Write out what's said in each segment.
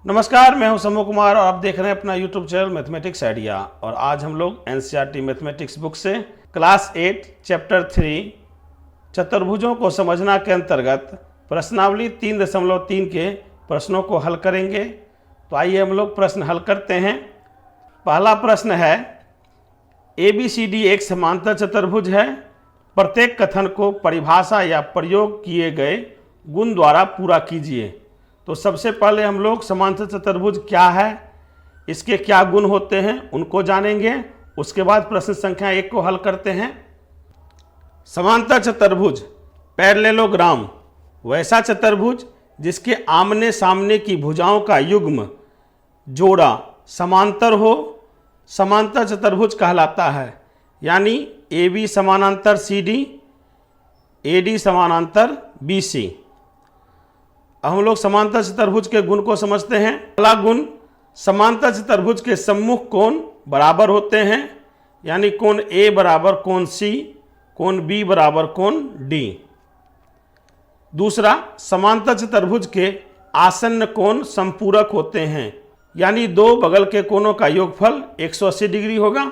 नमस्कार, मैं हूं समू कुमार और आप देख रहे हैं अपना यूट्यूब चैनल मैथमेटिक्स आइडिया। और आज हम लोग एनसीईआरटी मैथमेटिक्स बुक से क्लास 8 चैप्टर 3 चतुर्भुजों को समझना के अंतर्गत प्रश्नावली 3.3 के प्रश्नों को हल करेंगे। तो आइए हम लोग प्रश्न हल करते हैं। पहला प्रश्न है, ABCD एक समांतर चतुर्भुज है। प्रत्येक कथन को परिभाषा या प्रयोग किए गए गुण द्वारा पूरा कीजिए। तो सबसे पहले हम लोग समांतर चतुर्भुज क्या है, इसके क्या गुण होते हैं उनको जानेंगे। उसके बाद प्रश्न संख्या 1 को हल करते हैं। समांतर चतुर्भुज पैरेललोग्राम वैसा चतुर्भुज जिसके आमने सामने की भुजाओं का युग्म जोड़ा समांतर हो, समांतर चतुर्भुज कहलाता है। यानी AB समानांतर CD, AD समानांतर BC। अब हम लोग समांतर चतुर्भुज के गुण को समझते हैं। पहला गुण, समांतर चतुर्भुज के सम्मुख कोण बराबर होते हैं। यानी कोण A बराबर कोण C, कोण B बराबर कोण D। दूसरा, समांतर चतुर्भुज के आसन्न कोण संपूरक होते हैं। यानी दो बगल के कोणों का योगफल 180 डिग्री होगा।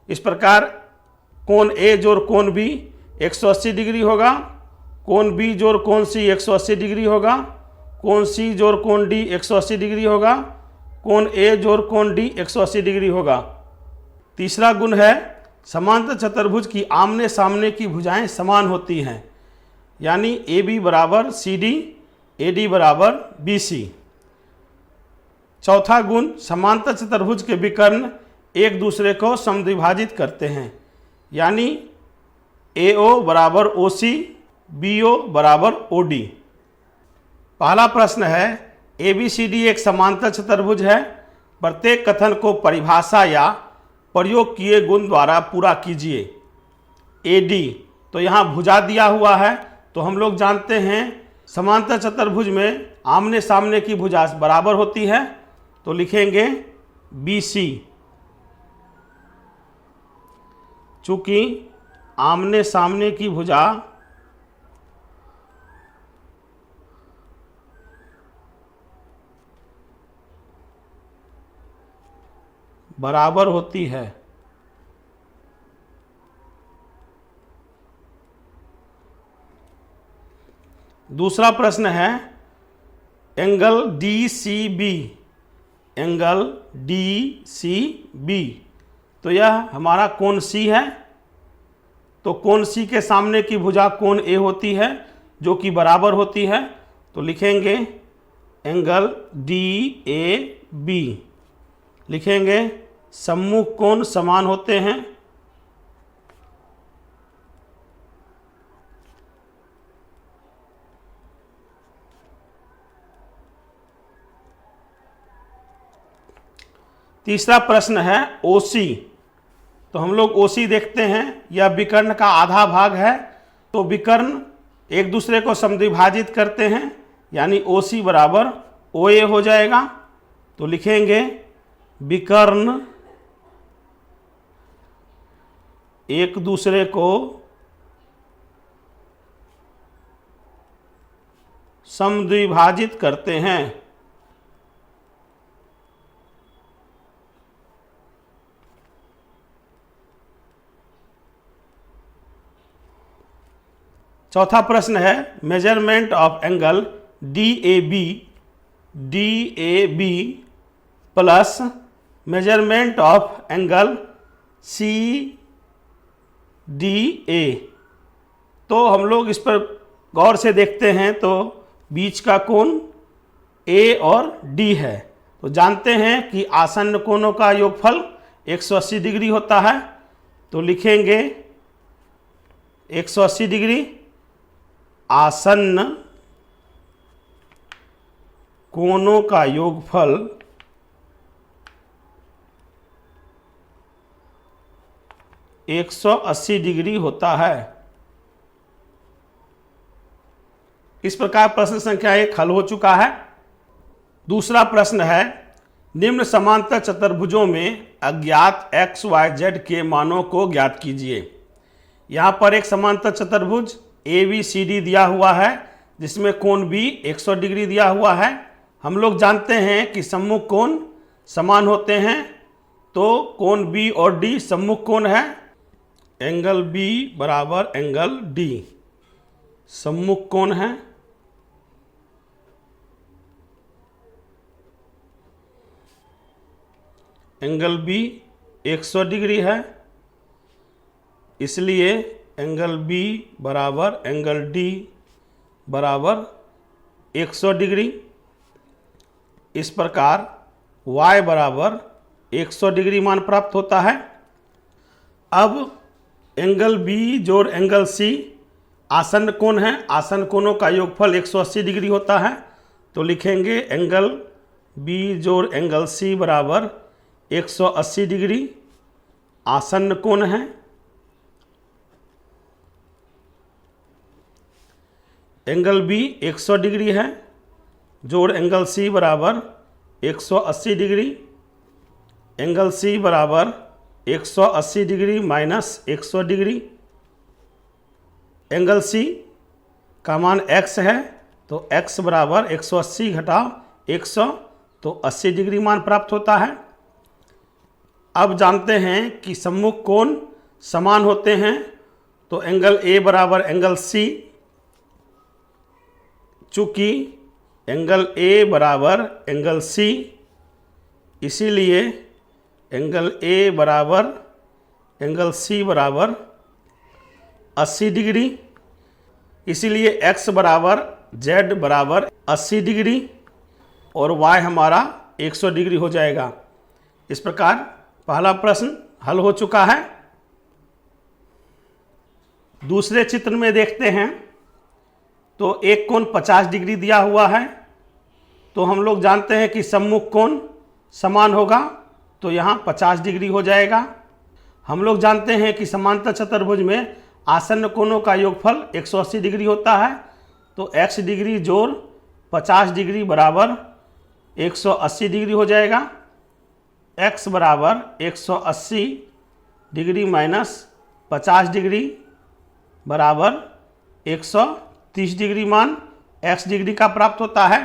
इस प्रकार कोण A जोड़ कोण B 180 डिग्री होगा, कोण B जोड़ कोण C 180 डिग्री होगा, कोण C जोड़ कोण D 180 डिग्री होगा, कोण A जोड़ कोण D 180 डिग्री होगा। तीसरा गुण है, समांतर चतुर्भुज की आमने सामने की भुजाएं समान होती हैं। यानी AB बराबर CD, AD बराबर BC। चौथा गुण, समांतर चतुर्भुज के विकर्ण एक दूसरे को समद्विभाजित करते हैं। यानी AO बराबर OC, BO बराबर OD। पहला प्रश्न है, ABCD एक समांतर चतुर्भुज है। प्रत्येक कथन को परिभाषा या प्रयोग किए गुण द्वारा पूरा कीजिए। AD, तो यहाँ भुजा दिया हुआ है। तो हम लोग जानते हैं समांतर चतुर्भुज में आमने सामने की भुजा बराबर होती है। तो लिखेंगे BC। चूंकि आमने सामने की भुजा बराबर होती है, दूसरा प्रश्न है, एंगल DCB, एंगल DCB, तो यह हमारा कोण C है। तो कोण C के सामने की भुजा कोण A होती है जो कि बराबर होती है। तो लिखेंगे एंगल DAB। लिखेंगे सम्मुख कोण समान होते हैं। तीसरा प्रश्न है OC। तो हम लोग OC देखते हैं, यह विकर्ण का आधा भाग है। तो विकर्ण एक दूसरे को समद्विभाजित करते हैं। यानी OC बराबर OA हो जाएगा। तो लिखेंगे विकर्ण एक दूसरे को समद्विभाजित करते हैं। चौथा प्रश्न है, measurement of angle DAB plus measurement of angle CDA। तो हम लोग इस पर गौर से देखते हैं तो बीच का कोण A और D है। तो जानते हैं कि आसन्न कोणों का योगफल 180 डिग्री होता है। तो लिखेंगे 180 डिग्री आसन्न कोणों का योगफल 180 डिग्री होता है। इस प्रकार प्रश्न संख्या 1 हल हो चुका है। दूसरा प्रश्न है, निम्न समांतर चतुर्भुजों में अज्ञात x, y, z के मानों को ज्ञात कीजिए। यहाँ पर एक समांतर चतुर्भुज ABCD दिया हुआ है जिसमें कोण B 100 डिग्री दिया हुआ है। हम लोग जानते हैं कि सम्मुख कोण समान होते हैं, तो कोण बी और डी सम्मुख कोण है। एंगल बी बराबर एंगल डी सम्मुख कोण है। एंगल बी 100 डिग्री है, इसलिए एंगल बी बराबर एंगल डी बराबर 100 डिग्री। इस प्रकार y बराबर 100 डिग्री मान प्राप्त होता है। अब एंगल बी जोड़ एंगल सी आसन्न कोण है, आसन्न कोणों का योगफल 180 डिग्री होता है, तो लिखेंगे एंगल बी जोड़ एंगल सी बराबर 180 डिग्री आसन्न कोण है। एंगल बी 100 डिग्री है जोड़ एंगल सी बराबर 180 डिग्री। एंगल सी बराबर 180 degree minus 100 degree. Angle C का मान x है, तो x बराबर 180 घटाव 100, तो 80 डिग्री मान प्राप्त होता है। अब जानते हैं कि सम्मुख कोण समान होते हैं, तो एंगल A बराबर एंगल C, चूंकि एंगल A बराबर एंगल C, इसीलिए एंगल A बराबर एंगल C बराबर 80 डिग्री। इसीलिए x बराबर z बराबर 80 डिग्री और y हमारा 100 डिग्री हो जाएगा। इस प्रकार पहला प्रश्न हल हो चुका है। दूसरे चित्र में देखते हैं, तो एक कोण 50 डिग्री दिया हुआ है, तो हम लोग जानते हैं कि सम्मुख कोण समान होगा, तो यहाँ 50 डिग्री हो जाएगा। हम लोग जानते हैं कि समांतर चतुर्भुज में आसन्न कोणों का योगफल 180 डिग्री होता है, तो x डिग्री जोड़ 50 डिग्री बराबर 180 डिग्री हो जाएगा। x बराबर 180 डिग्री माइनस 50 डिग्री बराबर 130 डिग्री मान x डिग्री का प्राप्त होता है।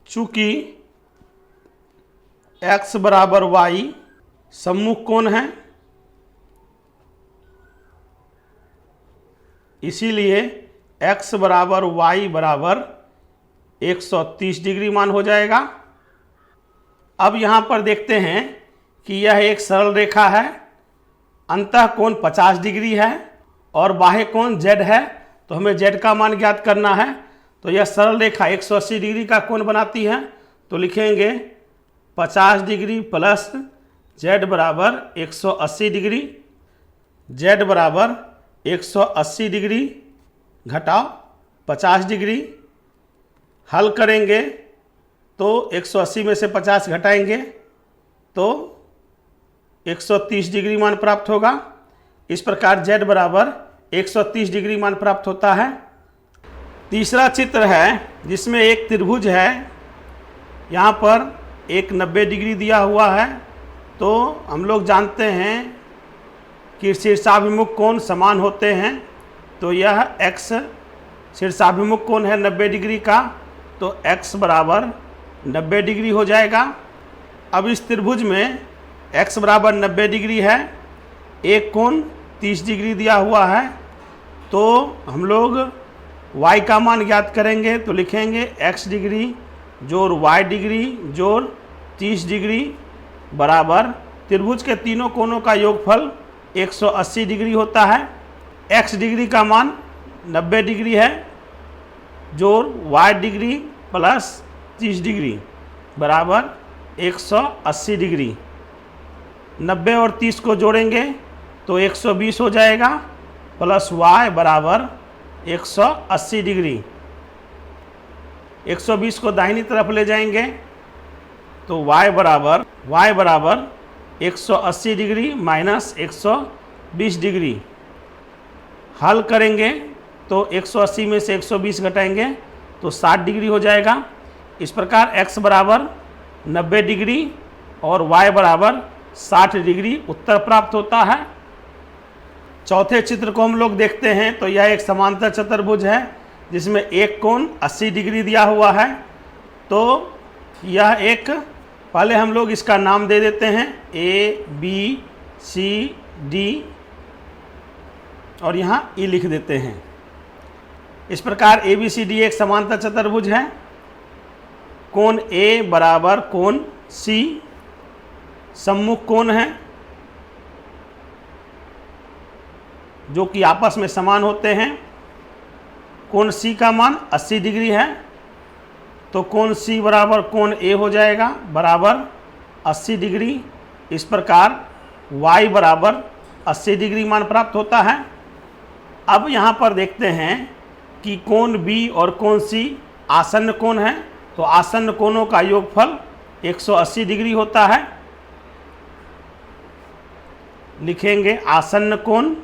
चूंकि x बराबर y सम्मुख कोण है, इसीलिए x बराबर y बराबर 130 डिग्री मान हो जाएगा। अब यहाँ पर देखते हैं कि यह एक सरल रेखा है, अंतः कोण 50 डिग्री है और बाह्य कोण z है, तो हमें z का मान ज्ञात करना है। तो यह सरल रेखा 180 डिग्री का कोण बनाती है, तो लिखेंगे 50 डिग्री प्लस z बराबर 180 डिग्री, z बराबर 180 डिग्री घटाव 50 डिग्री। हल करेंगे तो 180 में से 50 घटाएंगे तो 130 डिग्री मान प्राप्त होगा। इस प्रकार z बराबर 130 डिग्री मान प्राप्त होता है। तीसरा चित्र है जिसमें एक त्रिभुज है, यहाँ पर एक 90 डिग्री दिया हुआ है, तो हम लोग जानते हैं कि शीर्षाभिमुख कोण समान होते हैं, तो यह x शीर्षाभिमुख कोण है 90 डिग्री का, तो x बराबर 90 डिग्री हो जाएगा। अब इस त्रिभुज में x बराबर 90 डिग्री है, एक कोण 30 डिग्री दिया हुआ है, तो हम लोग y का मान ज्ञात करेंगे, तो लिखेंगे x डिग्री जोड़ y डिग्री जोड़ 30 डिग्री बराबर त्रिभुज के तीनों कोणों का योगफल 180 डिग्री होता है। x डिग्री का मान 90 डिग्री है जोड़ y डिग्री प्लस 30 डिग्री बराबर 180 डिग्री। 90 और 30 को जोड़ेंगे तो 120 हो जाएगा, प्लस y बराबर 180 डिग्री। 120 को दाहिनी तरफ ले जाएंगे तो y बराबर 180 डिग्री माइनस 120 डिग्री। हल करेंगे तो 180 में से 120 घटाएंगे तो 60 डिग्री हो जाएगा। इस प्रकार x बराबर 90 डिग्री और y बराबर 60 डिग्री उत्तर प्राप्त होता है। चौथे चित्र को हम लोग देखते हैं, तो यह एक समांतर चतुर्भुज है जिसमें एक कोण 80 डिग्री दिया हुआ है, तो यह एक, पहले हम लोग इसका नाम दे देते हैं ABCD और यहाँ E लिख देते हैं। इस प्रकार ABCD एक समांतर चतुर्भुज है। कोण A बराबर कोण C सम्मुख कोण है जो कि आपस में समान होते हैं। कोण C का मान 80 डिग्री है, तो कोण C बराबर कोण A हो जाएगा बराबर 80 डिग्री। इस प्रकार y बराबर 80 डिग्री मान प्राप्त होता है। अब यहाँ पर देखते हैं कि कोण B और कोण C आसन्न कोण है, तो आसन्न कोणों का योगफल 180 डिग्री होता है। लिखेंगे आसन्न कोण,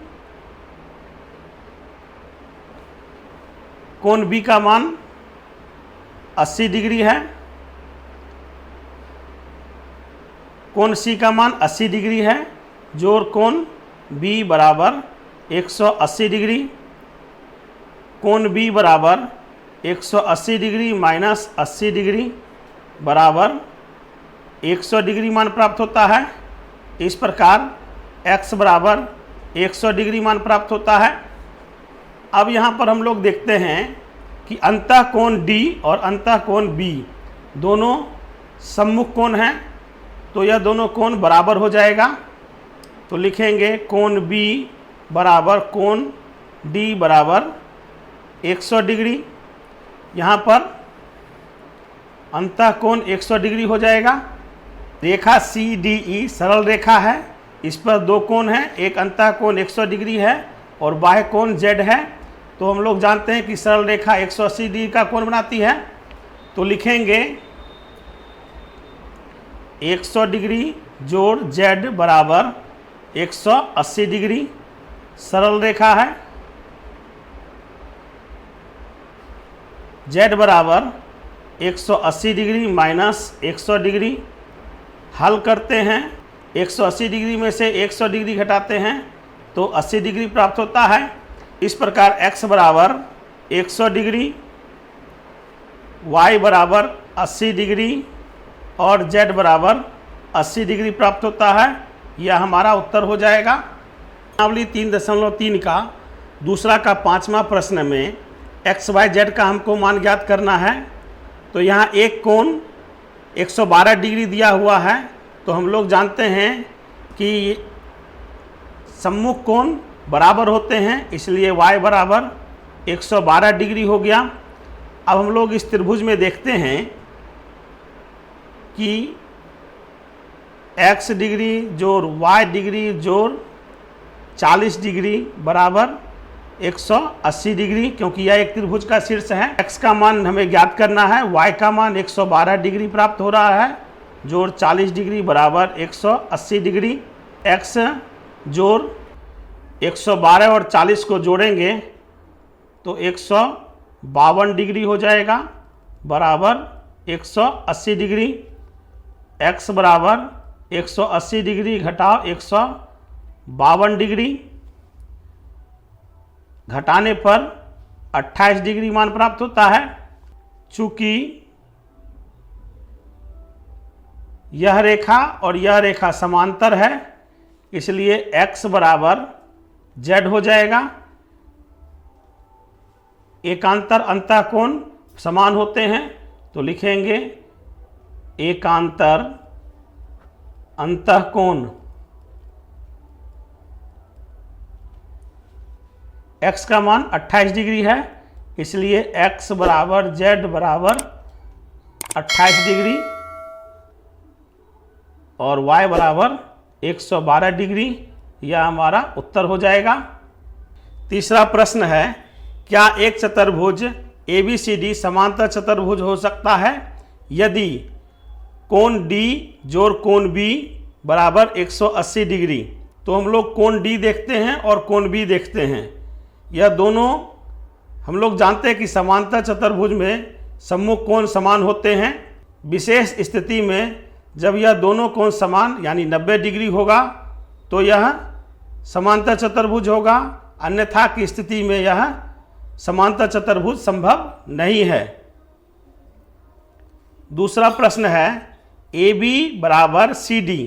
कोण B का मान 80 डिग्री है, कोण C का मान 80 डिग्री है, जोड़ कोण B बराबर 180 डिग्री। कोण B बराबर 180 डिग्री माइनस 80 डिग्री बराबर 100 डिग्री मान प्राप्त होता है। इस प्रकार x बराबर 100 डिग्री मान प्राप्त होता है। अब यहाँ पर हम लोग देखते हैं कि अंतः कोण D और अंतः कोण B दोनों सम्मुख कोण हैं, तो यह दोनों कोण बराबर हो जाएगा। तो लिखेंगे कोण B बराबर कोण D बराबर 100 डिग्री। यहाँ पर अंतः कोण 100 डिग्री हो जाएगा। रेखा CDE सरल रेखा है, इस पर दो कोण हैं, एक अंतः कोण 100 डिग्री है और बाह्य कोण Z है। तो हम लोग जानते हैं कि सरल रेखा 180 डिग्री का कोण बनाती है, तो लिखेंगे 100 डिग्री जोड़ Z बराबर 180 डिग्री सरल रेखा है। Z बराबर 180 डिग्री माइनस 100 डिग्री। हल करते हैं, 180 डिग्री में से 100 डिग्री घटाते हैं तो 80 डिग्री प्राप्त होता है। इस प्रकार x बराबर 100 डिग्री, y बराबर 80 डिग्री और z बराबर 80 डिग्री प्राप्त होता है। यह हमारा उत्तर हो जाएगा। प्रश्नावली 3.3 का दूसरा का 5वां प्रश्न में x y z का हमको मान ज्ञात करना है। तो यहाँ एक कोण 112 डिग्री दिया हुआ है, तो हम लोग जानते हैं कि सम्मुख कोण बराबर होते हैं, इसलिए y बराबर 112 डिग्री हो गया। अब हम लोग इस त्रिभुज में देखते हैं कि x डिग्री जोड़ y डिग्री जोड़ 40 डिग्री बराबर 180 डिग्री, क्योंकि यह एक त्रिभुज का शीर्ष है। x का मान हमें ज्ञात करना है, y का मान 112 डिग्री प्राप्त हो रहा है, जोड़ 40 डिग्री बराबर 180 डिग्री। x जोड़ 112 और 40 को जोड़ेंगे तो 152 डिग्री हो जाएगा बराबर 180 डिग्री। x बराबर 180 डिग्री घटाओ 152 डिग्री, घटाने पर 28 डिग्री मान प्राप्त होता है। चूंकि यह रेखा और यह रेखा समांतर है, इसलिए x बराबर z हो जाएगा। एकांतर अंतः कोण समान होते हैं, तो लिखेंगे एकांतर अंतः कोण x का मान 28 डिग्री है, इसलिए x बराबर z बराबर 28 डिग्री और y बराबर 112 डिग्री। यह हमारा उत्तर हो जाएगा। तीसरा प्रश्न है, क्या एक चतुर्भुज ABCD समांतर चतुर्भुज हो सकता है यदि कोण D जोड़ कोण B बराबर 180 डिग्री। तो हम लोग कोण D देखते हैं और कोण B देखते हैं। यह दोनों हम लोग जानते हैं कि समांतर चतुर्भुज में सम्मुख कोण समान होते हैं। विशेष स्थिति में जब यह दोनों कोण समान यानी 90 डिग्री होगा तो यह समांतर चतुर्भुज होगा, अन्यथा की स्थिति में यह समांतर चतुर्भुज संभव नहीं है। दूसरा प्रश्न है ए बी बराबर सी डी,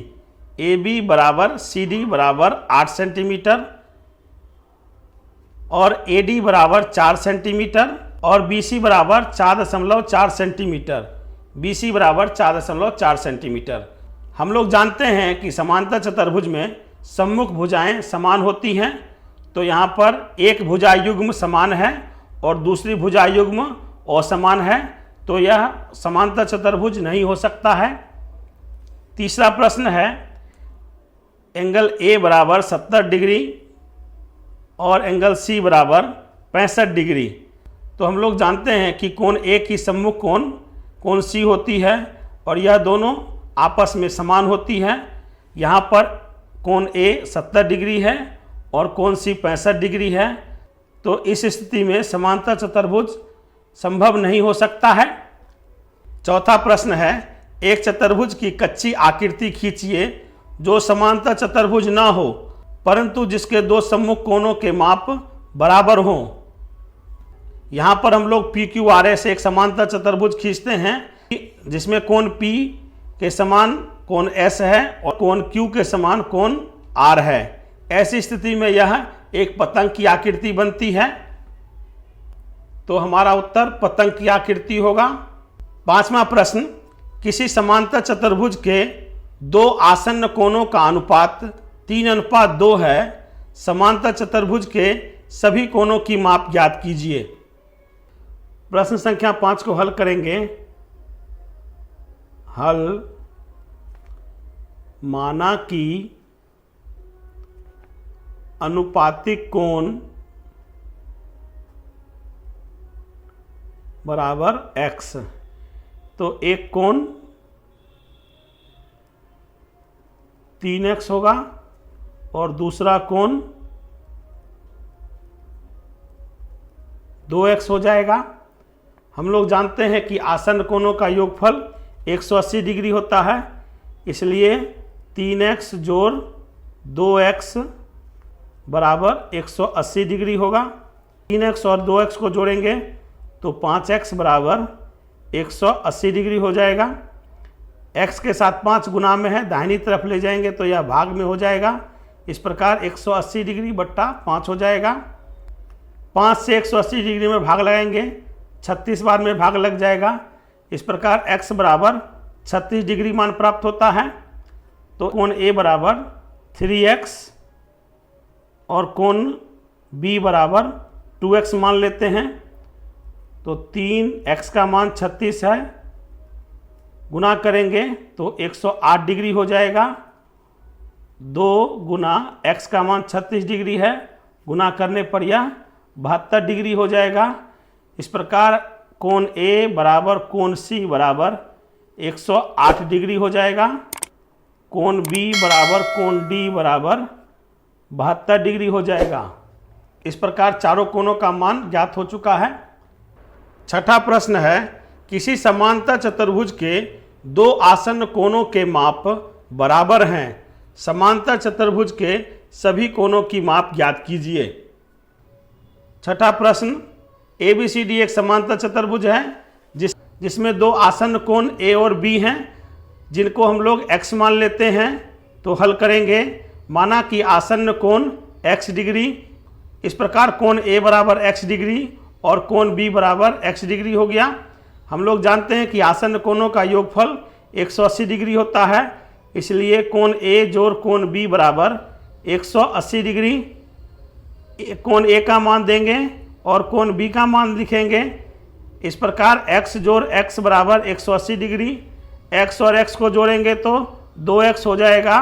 ए बी बराबर सी डी बराबर 8 सेंटीमीटर और ए डी बराबर 4 सेंटीमीटर और बी सी बराबर 4.4 सेंटीमीटर, बी सी बराबर 4.4 सेंटीमीटर। हम लोग जानते हैं कि समांतर चतुर्भुज में सम्मुख भुजाएं समान होती हैं, तो यहाँ पर एक भुजा युग्म समान है और दूसरी भुजा युग्म असमान है, तो यह समांतर चतुर्भुज नहीं हो सकता है। तीसरा प्रश्न है एंगल ए बराबर 70 डिग्री और एंगल सी बराबर 65 डिग्री। तो हम लोग जानते हैं कि कोण ए की सम्मुख कोण कोण सी होती है और यह दोनों आपस में समान होती है। यहाँ पर कोण ए 70 डिग्री है और कोण सी 65 डिग्री है, तो इस स्थिति में समांतर चतुर्भुज संभव नहीं हो सकता है। चौथा प्रश्न है एक चतुर्भुज की कच्ची आकृति खींचिए जो समांतर चतुर्भुज ना हो परंतु जिसके दो सम्मुख कोणों के माप बराबर हों। यहाँ पर हम लोग पी क्यू आर एस एक समांतर चतुर्भुज खींचते हैं जिसमें कोण P के समान कोण S है और कोण Q के समान कोण R है। ऐसी स्थिति में यह एक पतंग की आकृति बनती है, तो हमारा उत्तर पतंग की आकृति होगा। पांचवा प्रश्न किसी समांतर चतुर्भुज के दो आसन्न कोणों का अनुपात 3:2 है। समांतर चतुर्भुज के सभी कोणों की माप ज्ञात कीजिए। प्रश्न संख्या 5 को हल करेंगे। हल माना कि अनुपातिक कोण बराबर x, तो एक कोण 3x होगा और दूसरा कोण 2x हो जाएगा। हम लोग जानते हैं कि आसन्न कोणों का योगफल 180 डिग्री होता है, इसलिए 3x जोड़ 2x बराबर 180 डिग्री होगा। 3x और 2x को जोड़ेंगे तो 5x बराबर 180 डिग्री हो जाएगा। x के साथ 5 गुना में है, दाहिनी तरफ ले जाएंगे तो यह भाग में हो जाएगा। इस प्रकार 180 डिग्री बट्टा 5 हो जाएगा। 5 से 180 डिग्री में भाग लगाएंगे, 36 बार में भाग लग जाएगा। इस प्रकार x बराबर 36 डिग्री मान प्राप्त होता है। तो कोण A बराबर 3x और कोण B बराबर 2x मान लेते हैं, तो 3x का मान 36 है, गुना करेंगे तो 108 डिग्री हो जाएगा। 2 गुना x का मान 36 डिग्री है, गुना करने पर यह 72 डिग्री हो जाएगा। इस प्रकार कोण A बराबर कोण C बराबर 108 डिग्री हो जाएगा। कोण B बराबर कोण D बराबर 72 डिग्री हो जाएगा। इस प्रकार चारों कोणों का मान ज्ञात हो चुका है। छठा प्रश्न है किसी समांतर चतुर्भुज के दो आसन्न कोणों के माप बराबर हैं। समांतर चतुर्भुज के सभी कोणों की माप ज्ञात कीजिए। छठा प्रश्न ABCD एक समांतर चतुर्भुज है जिसमें दो आसन्न कोण A और B हैं, जिनको हम लोग x मान लेते हैं। तो हल करेंगे। माना कि आसन्न कोण x डिग्री, इस प्रकार कोण A बराबर x डिग्री और कोण B बराबर x डिग्री हो गया। हम लोग जानते हैं कि आसन्न कोणों का योगफल 180 डिग्री होता है, इसलिए कोण A जोड़ कोण B बराबर 180 डिग्री। कोण A का मान देंगे और कोण B का मान लिखेंगे। इस प्रकार x जोड़ x बराबर 180 डिग्री। x और x को जोड़ेंगे तो 2x हो जाएगा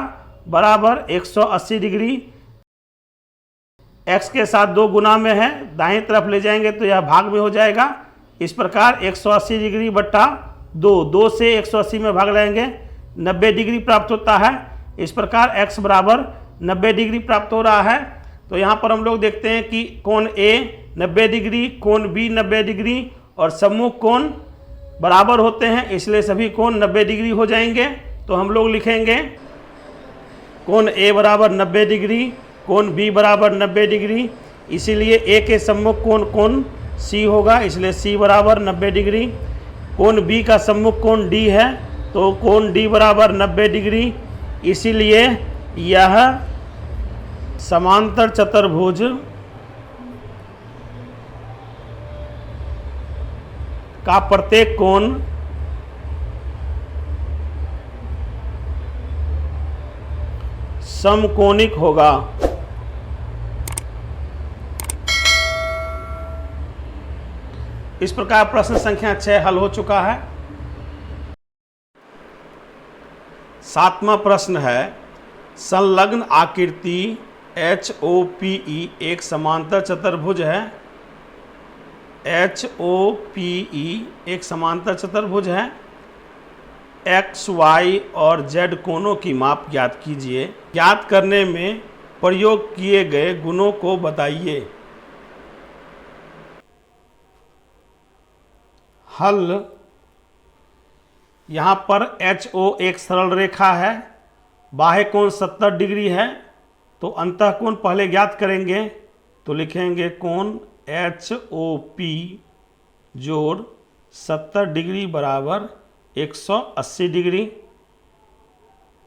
बराबर 180 डिग्री। x के साथ 2 गुना में है, दाहिनी तरफ ले जाएंगे तो यह भाग में हो जाएगा। इस प्रकार 180 डिग्री बट्टा 2 से 180 में भाग लगाएंगे, 90 डिग्री प्राप्त होता है। इस प्रकार x बराबर 90 डिग्री प्राप्त हो रहा है। तो यहाँ पर हम लोग देखते हैं कि कोण A 90 डिग्री, कोण B 90 डिग्री और सम्मुख कोण बराबर होते हैं, इसलिए सभी कोण 90 डिग्री हो जाएंगे। तो हम लोग लिखेंगे कोण A बराबर 90 डिग्री, कोण B बराबर 90 डिग्री, इसीलिए A के सम्मुख कोण C होगा, इसलिए C बराबर 90 डिग्री। कोण बी का सम्मुख कोण डी है, तो कोण डी बराबर 90 डिग्री। इसीलिए यह समांतर चतुर्भुज का प्रत्येक कोण समकोणिक होगा। इस प्रकार प्रश्न संख्या 6 हल हो चुका है। 7वां प्रश्न है, संलग्न आकृति HOPE एक समांतर चतुर्भुज है। HOPE एक समांतर चतुर्भुज है। X, Y और Z कोणों की माप ज्ञात कीजिए। ज्ञात करने में प्रयोग किए गए गुणों को बताइए। हल, यहाँ पर HO एक सरल रेखा है, बाह्य कोण 70 डिग्री है, तो अंतःकोण पहले ज्ञात करेंगे। तो लिखेंगे कोण HOP जोड़ 70 डिग्री बराबर 180 डिग्री।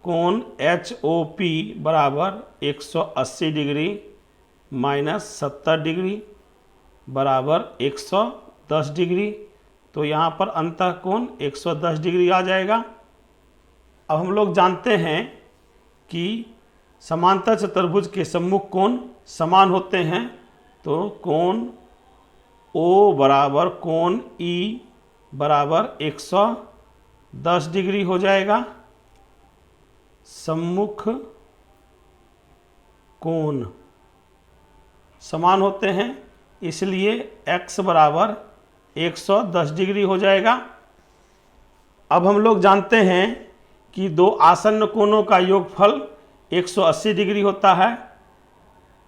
कोण HOP बराबर 180 डिग्री माइनस 70 डिग्री बराबर 110 डिग्री। तो यहाँ पर अंतःकोण 110 डिग्री आ जाएगा। अब हम लोग जानते हैं कि समांतर चतुर्भुज के सम्मुख कोण समान होते हैं, तो कोण O बराबर कोण E बराबर 110 डिग्री हो जाएगा। सम्मुख कोण समान होते हैं, इसलिए x बराबर 110 डिग्री हो जाएगा। अब हम लोग जानते हैं कि दो आसन्न कोणों का योगफल 180 डिग्री होता है,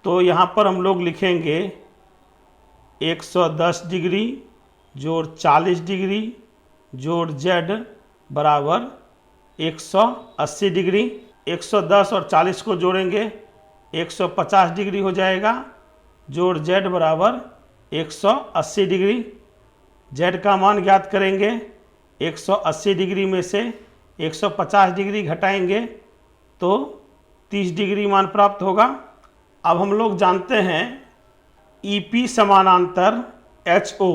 तो यहाँ पर हम लोग लिखेंगे 110 डिग्री जोड़ 40 डिग्री जोड़ Z बराबर 180 डिग्री। 110 और 40 को जोड़ेंगे 150 डिग्री हो जाएगा, जोड़ Z बराबर 180 डिग्री। Z का मान ज्ञात करेंगे। 180 डिग्री में से 150 डिग्री घटाएंगे तो 30 डिग्री मान प्राप्त होगा। अब हम लोग जानते हैं EP समानांतर HO,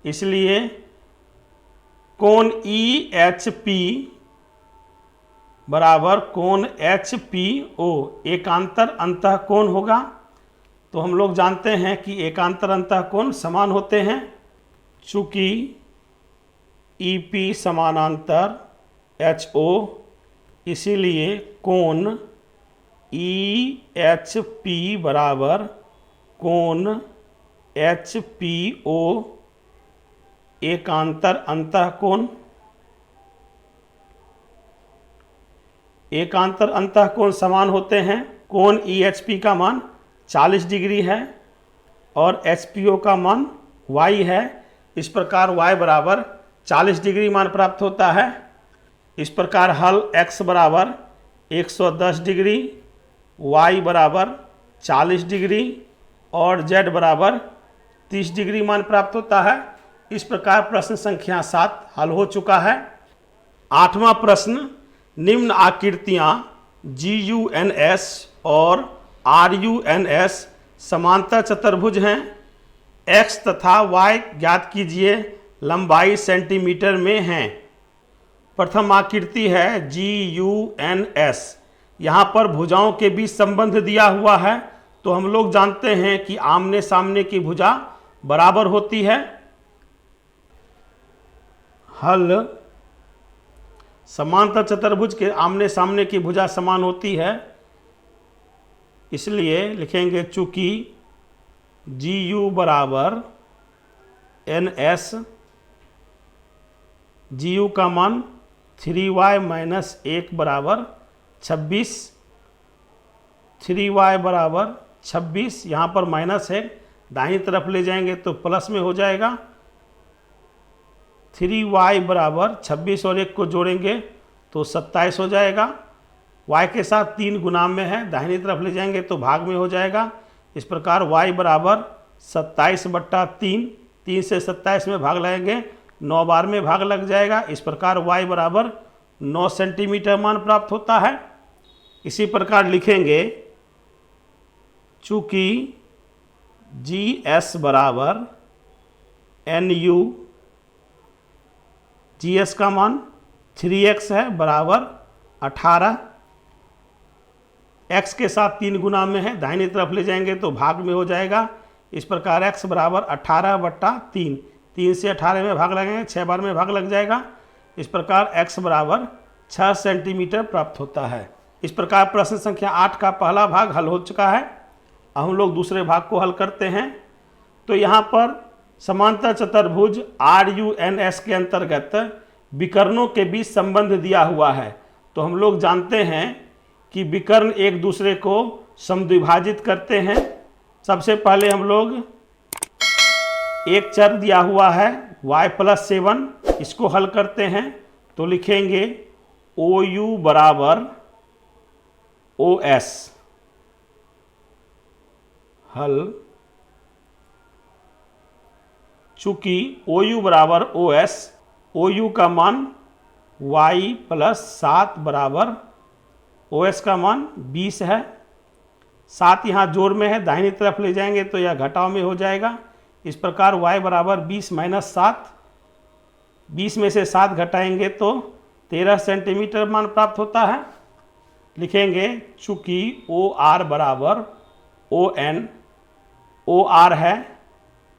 इसलिए कोण EHP बराबर कोण HPO एकांतर अंतःकोण होगा। तो हम लोग जानते हैं कि एकांतर अंतःकोण समान होते हैं। चूँकि EP समानांतर HO, इसीलिए कोण EHP बराबर कोण HPO एकांतर अंतःकोण। एकांतर अंतःकोण समान होते हैं। कोण EHP का मान 40 डिग्री है और HPO का मान Y है। इस प्रकार Y बराबर 40 डिग्री मान प्राप्त होता है। इस प्रकार हल x बराबर 110 डिग्री, y बराबर 40 डिग्री और z बराबर 30 डिग्री मान प्राप्त होता है। इस प्रकार प्रश्न संख्या 7 हल हो चुका है। 8वां प्रश्न, निम्न आकृतियाँ GUNS और RUNS समांतर चतुर्भुज हैं। x तथा y ज्ञात कीजिए, लंबाई सेंटीमीटर में हैं। प्रथम आकृति है GUNS। यहाँ पर भुजाओं के बीच संबंध दिया हुआ है, तो हम लोग जानते हैं कि आमने सामने की भुजा बराबर होती है। हल, समांतर चतुर्भुज के आमने सामने की भुजा समान होती है, इसलिए लिखेंगे चूंकि GU बराबर NS, GU का मान 3y माइनस 1 बराबर 26, 3y बराबर 26, यहाँ पर माइनस है, दाहिनी तरफ ले जाएंगे तो प्लस में हो जाएगा। 3y बराबर 26 और 1 को जोड़ेंगे तो 27 हो जाएगा। y के साथ 3 गुना में है, दाहिनी तरफ ले जाएंगे तो भाग में हो जाएगा। इस प्रकार y बराबर 27/3, 3 से 27 में भाग लगाएंगे 9 बार में भाग लग जाएगा। इस प्रकार y बराबर 9 सेंटीमीटर मान प्राप्त होता है। इसी प्रकार लिखेंगे चूंकि GS बराबर NU, GS का मान 3x है बराबर 18, x के साथ 3 गुना में है, दाहिनी तरफ ले जाएंगे तो भाग में हो जाएगा। इस प्रकार x बराबर 18/3, 3 से 18 में भाग लगेंगे, 6 बार में भाग लग जाएगा। इस प्रकार x बराबर 6 सेंटीमीटर प्राप्त होता है। इस प्रकार प्रश्न संख्या 8 का पहला भाग हल हो चुका है। अब हम लोग दूसरे भाग को हल करते हैं। तो यहाँ पर समांतर चतुर्भुज RUNS के अंतर्गत विकर्णों के बीच संबंध दिया हुआ है। तो हम लोग जानते हैं कि विकर्ण एक दूसरे को समद्विभाजित करते हैं। सबसे पहले हम लोग एक चर दिया हुआ है y+7, इसको हल करते हैं। तो लिखेंगे OU बराबर OS, हल। चूंकि OU बराबर OS, OU का मान y+7 बराबर OS का मान 20 है। 7 यहाँ जोड़ में है, दाहिनी तरफ ले जाएंगे तो यह घटाव में हो जाएगा। इस प्रकार y बराबर 20 - 7, 20 में से 7 घटाएंगे तो 13 सेंटीमीटर मान प्राप्त होता है। लिखेंगे चूंकि OR बराबर ON, OR है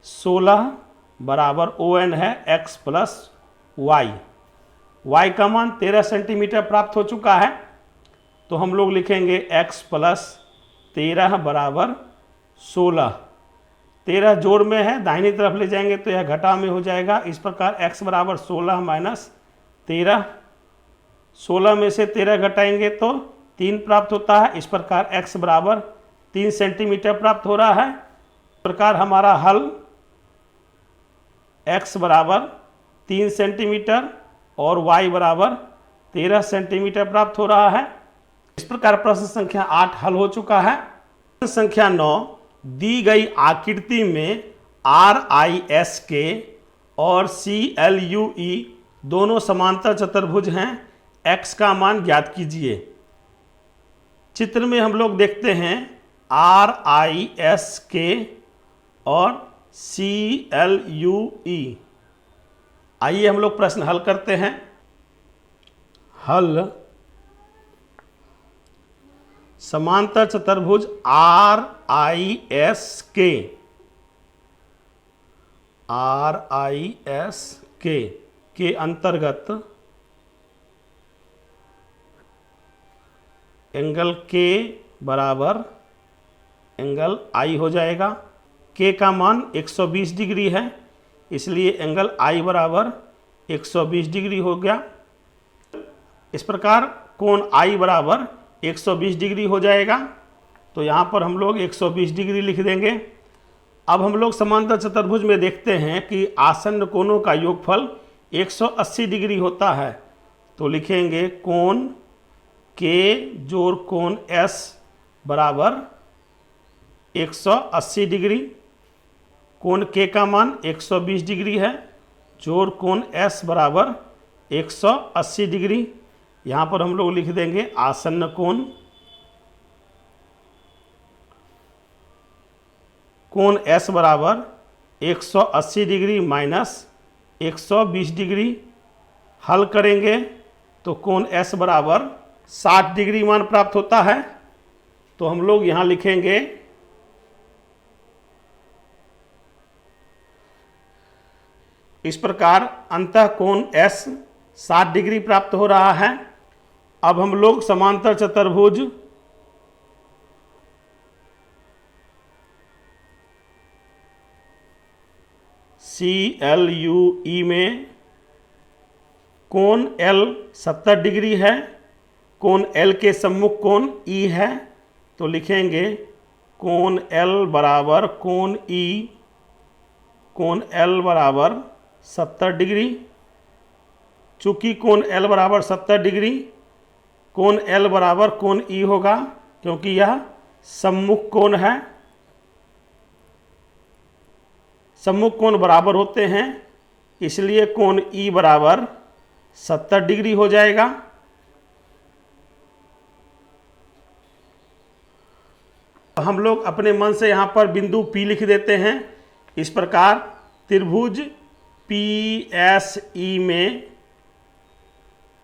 16 बराबर ON है x + y, y का मान 13 सेंटीमीटर प्राप्त हो चुका है। तो हम लोग लिखेंगे x + 13 बराबर 16, 13 जोड़ में है, दाहिनी तरफ ले जाएंगे तो यह घटाव में हो जाएगा। इस प्रकार x बराबर 16 - 13, 16 में से 13 घटाएंगे तो 3 प्राप्त होता है। इस प्रकार x बराबर 3 सेंटीमीटर प्राप्त हो रहा है। इस प्रकार हमारा हल x बराबर 3 सेंटीमीटर और y बराबर 13 सेंटीमीटर प्राप्त हो रहा है। इस प्रकार प्रश्न संख्या 8 हल हो चुका है। प्रश्न संख्या 9, दी गई आकृति में RISK और CLUE दोनों समांतर चतुर्भुज हैं, x का मान ज्ञात कीजिए। चित्र में हम लोग देखते हैं RISK और CLUE। आइए हम लोग प्रश्न हल करते हैं। हल समांतर चतुर्भुज RISK के अंतर्गत एंगल K बराबर एंगल I हो जाएगा। K का मान 120 डिग्री है, इसलिए एंगल I बराबर 120 डिग्री हो गया। इस प्रकार कोण I बराबर 120 डिग्री हो जाएगा। तो यहाँ पर हम लोग 120 डिग्री लिख देंगे। अब हम लोग समांतर चतुर्भुज में देखते हैं कि आसन्न कोणों का योगफल 180 डिग्री होता है। तो लिखेंगे कोण K जोड़ कोण S बराबर 180 डिग्री। कोण K का मान 120 डिग्री है, जोड़ कोण S बराबर 180 डिग्री। यहाँ पर हम लोग लिख देंगे आसन्न कोण, कोण S बराबर 180 डिग्री माइनस 120 डिग्री। हल करेंगे तो कोण S बराबर 60 डिग्री मान प्राप्त होता है। तो हम लोग यहाँ लिखेंगे इस प्रकार अंतः कोण S 60 डिग्री प्राप्त हो रहा है। अब हम लोग समांतर चतुर्भुज CLUE में कोण L 70 डिग्री है, कोण L के सम्मुख कोण E है। तो लिखेंगे कोण L बराबर कोण E, कोण L बराबर 70 डिग्री। चूंकि कोण L बराबर 70 डिग्री, कोण L बराबर कोण E होगा, क्योंकि यह सम्मुख कोण है। सम्मुख कोण बराबर होते हैं इसलिए कोण ई बराबर 70 डिग्री हो जाएगा। हम लोग अपने मन से यहाँ पर बिंदु P लिख देते हैं। इस प्रकार त्रिभुज PSE में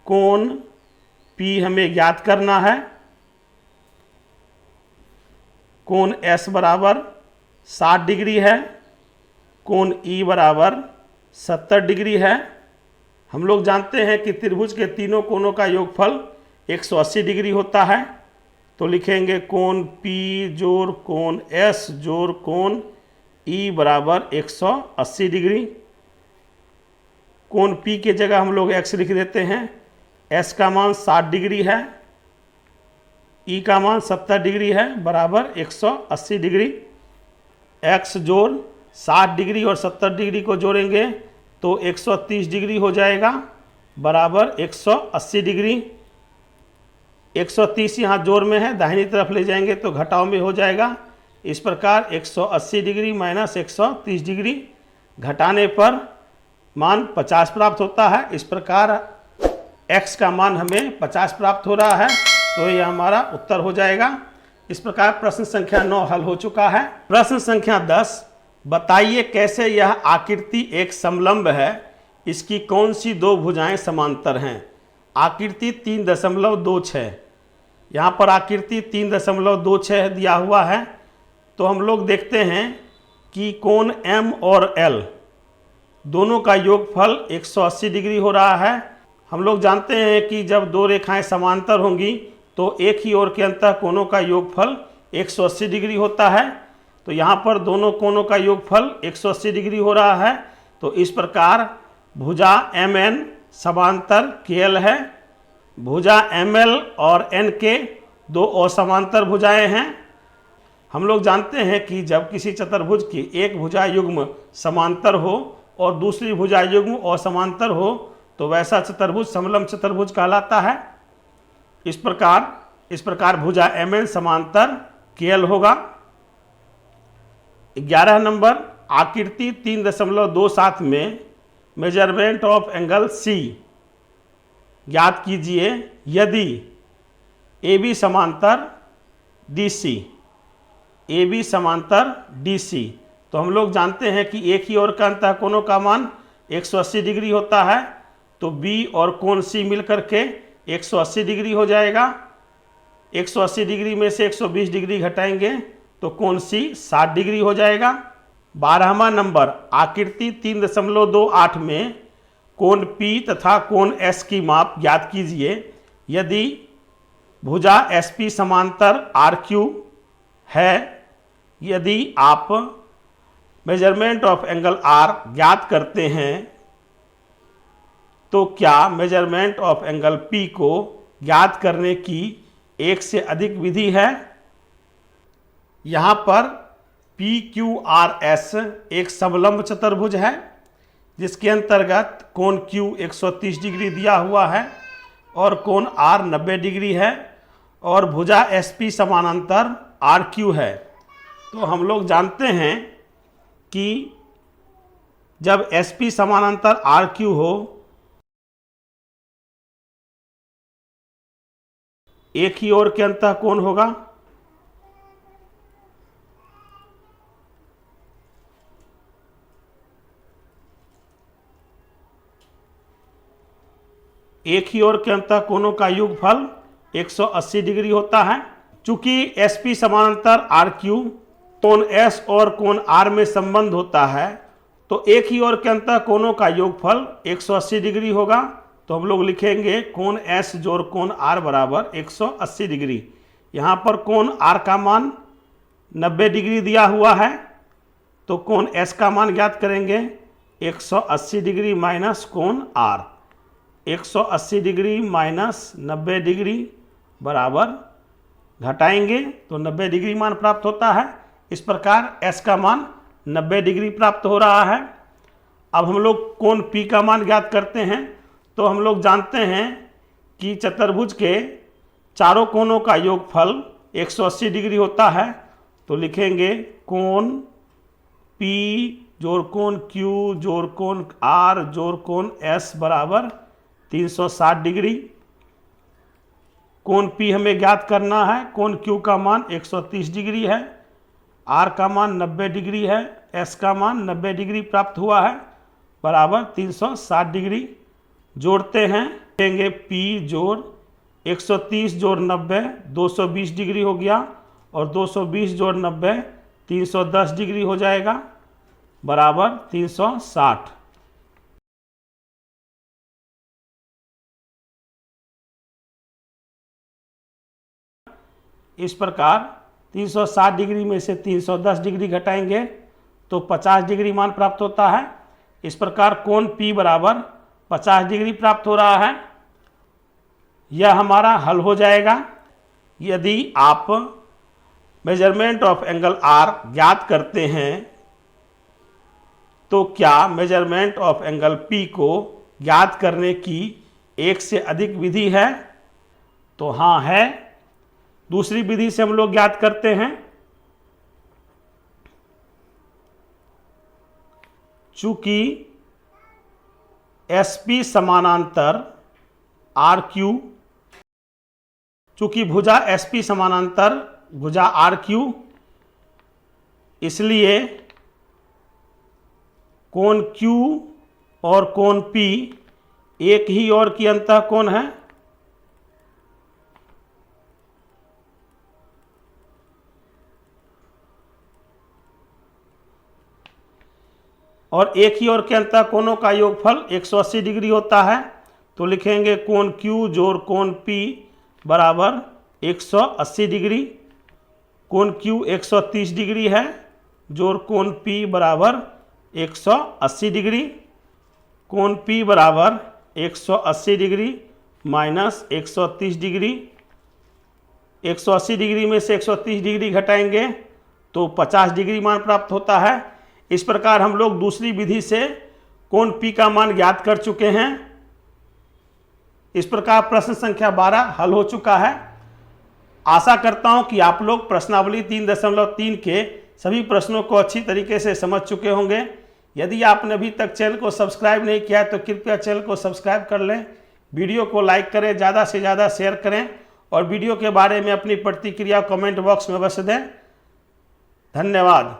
कोण P हमें ज्ञात करना है। कोण S बराबर 60 डिग्री है, कोण E बराबर 70 डिग्री है। हम लोग जानते हैं कि त्रिभुज के तीनों कोणों का योगफल 180 डिग्री होता है। तो लिखेंगे कोण P जोड़ कोण S जोड़ कोण E बराबर 180 डिग्री। कोण P के जगह हम लोग x लिख देते हैं। S का मान 60 डिग्री है, E का मान 70 डिग्री है, बराबर 180 डिग्री। x जोड़ 60 डिग्री और 70 डिग्री को जोड़ेंगे तो 130 डिग्री हो जाएगा, बराबर 180 डिग्री। 130 यहाँ जोड़ में है, दाहिनी तरफ ले जाएंगे तो घटाव में हो जाएगा। इस प्रकार 180 डिग्री माइनस 130 डिग्री घटाने पर मान 50 प्राप्त होता है। इस प्रकार x का मान हमें 50 प्राप्त हो रहा है, तो यह हमारा उत्तर हो जाएगा। इस प्रकार प्रश्न संख्या 9 हल हो चुका है। प्रश्न संख्या 10, बताइए कैसे यह आकृति एक समलंब है, इसकी कौन सी दो भुजाएं समांतर हैं। आकृति 3.26, यहाँ पर आकृति 3.26 दिया हुआ है। तो हम लोग देखते हैं कि कोण M और L दोनों का योगफल 180 डिग्री हो रहा है। हम लोग जानते हैं कि जब दो रेखाएं समांतर होंगी तो एक ही ओर के अंतः कोणों का योगफल 180 डिग्री होता है। तो यहाँ पर दोनों कोणों का योगफल 180 डिग्री हो रहा है। तो इस प्रकार भुजा MN समांतर KL है। भुजा ML और N के दो असमांतर भुजाएं हैं। हम लोग जानते हैं कि जब किसी चतुर्भुज की एक भुजा युग्म समांतर हो और दूसरी भुजा युग्म असमांतर हो तो वैसा चतुर्भुज समलंब चतुर्भुज कहलाता है। इस प्रकार भुजा MN समांतर KL होगा। 11 नंबर, आकृति 3.27 में मेजरमेंट ऑफ एंगल C ज्ञात कीजिए यदि AB समांतर DC, AB समांतर DC। तो हम लोग जानते हैं कि एक ही ओर का अंतः कोणों का मान 180 डिग्री होता है। तो B और कोण C मिलकर के 180 डिग्री हो जाएगा। 180 डिग्री में से 120 डिग्री घटाएंगे तो कोण C 60 डिग्री हो जाएगा। 12वां नंबर, आकृति 3.28 में कोण P तथा कोण S की माप ज्ञात कीजिए यदि भुजा SP समांतर RQ है। यदि आप मेजरमेंट ऑफ एंगल R ज्ञात करते हैं तो क्या मेजरमेंट ऑफ एंगल P को ज्ञात करने की एक से अधिक विधि है। यहाँ पर PQRS एक समलंब चतुर्भुज है जिसके अंतर्गत कोण Q 130 डिग्री दिया हुआ है और कोण R 90 डिग्री है और भुजा SP समानांतर RQ है। तो हम लोग जानते हैं कि जब SP समानांतर RQ हो एक ही ओर के अंतः कोण होगा। एक ही ओर के अंतः कोणों का योगफल 180 डिग्री होता है। चूंकि SP समानांतर RQ कोण S और कोण R में संबंध होता है तो एक ही ओर के अंतः कोणों का योगफल 180 डिग्री होगा। तो हम लोग लिखेंगे कोण S जोड़ कोण R बराबर 180 डिग्री। यहाँ पर कोण R का मान 90 डिग्री दिया हुआ है तो कोण S का मान ज्ञात करेंगे 180 डिग्री माइनस कोण R। 180 डिग्री माइनस 90 डिग्री बराबर घटाएंगे तो 90 डिग्री मान प्राप्त होता है। इस प्रकार S का मान 90 डिग्री प्राप्त हो रहा है। अब हम लोग कोण P का मान ज्ञात करते हैं। तो हम लोग जानते हैं कि चतुर्भुज के चारों कोणों का योगफल 180 डिग्री होता है। तो लिखेंगे कोण जोड़ कोण Q जोड़ कोण R जोड़ कोण S बराबर 360 डिग्री। कोण P हमें ज्ञात करना है। कोण Q का मान 130 डिग्री है, R का मान 90 डिग्री है, S का मान 90 डिग्री प्राप्त हुआ है, बराबर 360 डिग्री। जोड़ते हैं, देंगे P जोड़ 130 जोड़ 90 220 डिग्री हो गया, और 220 जोड़ 90 310 डिग्री हो जाएगा, बराबर 360। इस प्रकार 360 डिग्री में से 310 डिग्री घटाएंगे तो 50 डिग्री मान प्राप्त होता है। इस प्रकार कोण P बराबर 50 डिग्री प्राप्त हो रहा है। यह हमारा हल हो जाएगा। यदि आप मेजरमेंट ऑफ एंगल R ज्ञात करते हैं तो क्या मेजरमेंट ऑफ एंगल P को ज्ञात करने की एक से अधिक विधि है? तो हाँ है। दूसरी विधि से हम लोग ज्ञात करते हैं। चूंकि SP समानांतर RQ, चूंकि भुजा SP समानांतर भुजा RQ, इसलिए कोण Q और कोण P एक ही ओर की अंतः कोण है। और एक ही ओर के अंतः कोणों का योगफल 180 डिग्री होता है। तो लिखेंगे कोण Q जोड़ कोण P बराबर 180 डिग्री। कोण Q 130 डिग्री है, जोड़ कोण P बराबर 180 डिग्री। कोण P बराबर 180 डिग्री माइनस 130 डिग्री। 180 डिग्री में से 130 डिग्री घटाएंगे तो 50 डिग्री मान प्राप्त होता है। इस प्रकार हम लोग दूसरी विधि से कोण P का मान ज्ञात कर चुके हैं। इस प्रकार प्रश्न संख्या 12 हल हो चुका है। आशा करता हूं कि आप लोग प्रश्नावली 3.3 के सभी प्रश्नों को अच्छी तरीके से समझ चुके होंगे। यदि आपने अभी तक चैनल को सब्सक्राइब नहीं किया है तो कृपया चैनल को सब्सक्राइब कर लें, वीडियो को लाइक करें, ज़्यादा से ज़्यादा शेयर करें, और वीडियो के बारे में अपनी प्रतिक्रिया कमेंट बॉक्स में अवश्य दें। धन्यवाद।